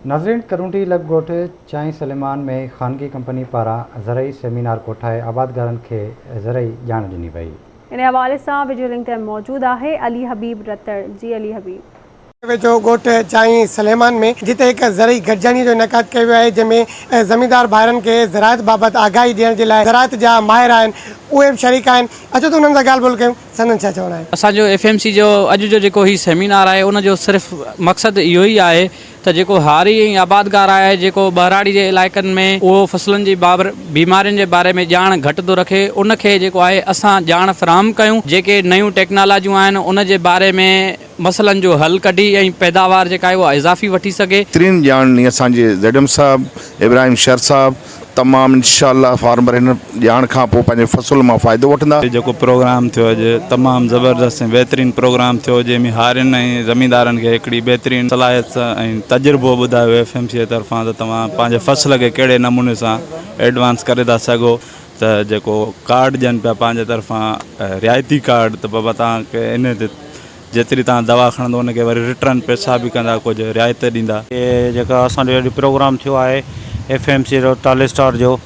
नाज़रीन, करूंटी लॻ चाई सलेमान में ख़ानगी कंपनी पारां ज़रई सेमिनार कोठाए आबादगारनि खे ज़रई ॼाण ॾिनी वई। इन हवाले सां वीडियो लिंक ते मौजूदु आहे अली हबीब रतड़। जी अली हबीब। वेझो ॻोठ चाई सलेमान में जिते एक ज़रई गॾिजाणी जो इनकाद कयो आहे, जंहिंमें ज़मींदार भाइरनि खे ज़राअत बाबति आगाही ॾियण जे लाइ ज़राअत जा माहिर आहिनि, उहे बि शरीक आहिनि। अचो त उन्हनि सां ॻाल्हि ॿोल कयूं, संदन छा चवणु आहे। असांजो FMC जो अॼु जो जेको ही सेमिनार आहे उन जो सिर्फ़ु मक़सदु इहो ई आहे त जेको हारी ऐं आबादगार आहे, जेको ॿहिराड़ी जे इलाइक़नि में उहो फसलुनि जी बीमारियुनि जे बारे में ॼाण घटि थो रखे, उनखे जेको आहे असां ॼाण फ़राहम कयूं। जेके नयूं टेक्नोलॉजियूं आहिनि उन जे बारे में मसइलनि जो हल कढी ऐं पैदावार जेका आहे उहा इज़ाफ़ी वठी सघे। तरीन ॼाण असांजे ZM साहब इब्राहिम शर साहब तमामु इंशाअल्लाह फार्मर हिन ॼाण खां पोइ पंहिंजे फसल मां फ़ाइदो वठंदा। जेको प्रोग्राम थियो अॼु तमामु ज़बरदस्त ऐं बहितरीनु प्रोग्राम थियो, जंहिंमें हारियुनि ऐं ज़मींदारनि खे हिकिड़ी बहितरीनु सलाहियत ऐं तजुर्बो ॿुधायो FMC जे तरफ़ां त तव्हां पंहिंजे फसल खे कहिड़े नमूने सां एडवांस करे था सघो। त जेको कार्ड ॾियनि पिया पंहिंजे तरफ़ां रिआयती कार्ड, त बाबा तव्हांखे इन ते जेतिरी तव्हां दवा खणंदो उनखे वरी रिटर्न पैसा बि कंदा, कुझु रिआयत ॾींदा। इहे जेका असांजो अॼु प्रोग्राम थियो आहे FMC जो टालिस्टार जो,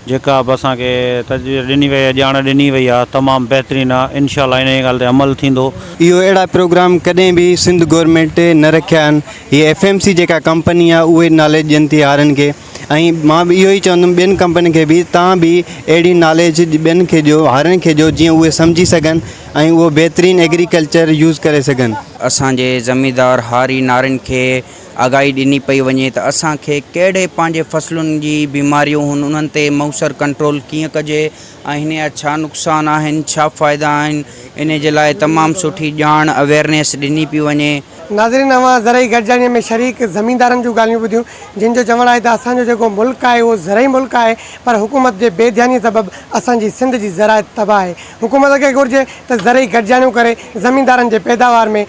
जेका बि असांखे तजवीज़ ॾिनी वई आहे, ॼाण ॾिनी वई आहे, तमामु बहितरीनु आहे। इनशाअल्लाह इन ॻाल्हि ते अमल थींदो। इहो अहिड़ा प्रोग्राम कॾहिं बि सिंध गवर्नमेंट न रखिया आहिनि। हीअ FMC जेका कंपनी आहे उहे नॉलेज ॾियनि थी हारनि खे, ऐं मां बि इहो ई चवंदुमि ॿियनि कंपनी खे बि तव्हां बि अहिड़ी नॉलेज ॿियनि खे ॾियो, हारनि खे ॾियो, जीअं उहे सम्झी सघनि ऐं उहो बहितरीनु एग्रीकल्चर यूज़ करे सघनि। असांजे ज़मींदार हारी नारनि खे आगाही ॾिनी पई वञे त असांखे कहिड़े पंहिंजे फसलुनि जी बीमारियूं आहिनि उन्हनि ते मौसर कंट्रोल कीअं कजे ऐं हिन जा छा नुक़सान आहिनि, छा फ़ाइदा आहिनि, इन जे लाइ तमामु सुठी ॼाण अवेयरनेस ॾिनी पई वञे। नाज़रीन, अवां ज़रई गॾिजाणीअ में शरीक ज़मींदारनि जूं ॻाल्हियूं ॿुधियूं, जिन जो चवणु आहे त असांजो जेको मुल्क आहे उहो ज़रई मुल्क आहे, पर हुकूमत जे बेध्यानी सबबि असांजी सिंध जी ज़राअत तबाह आहे। हुकूमत खे घुरिजे त ज़रई गॾिजाणियूं करे ज़मींदारनि जे पैदावार में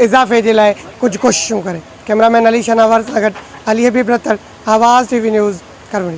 इज़ाफ़े जे लाइ कुझु कोशिशूं करे। कैमरामैन अली शनावर सां गॾु अली हबीब रतड़, आवाज़ TV न्यूज़, करूणी।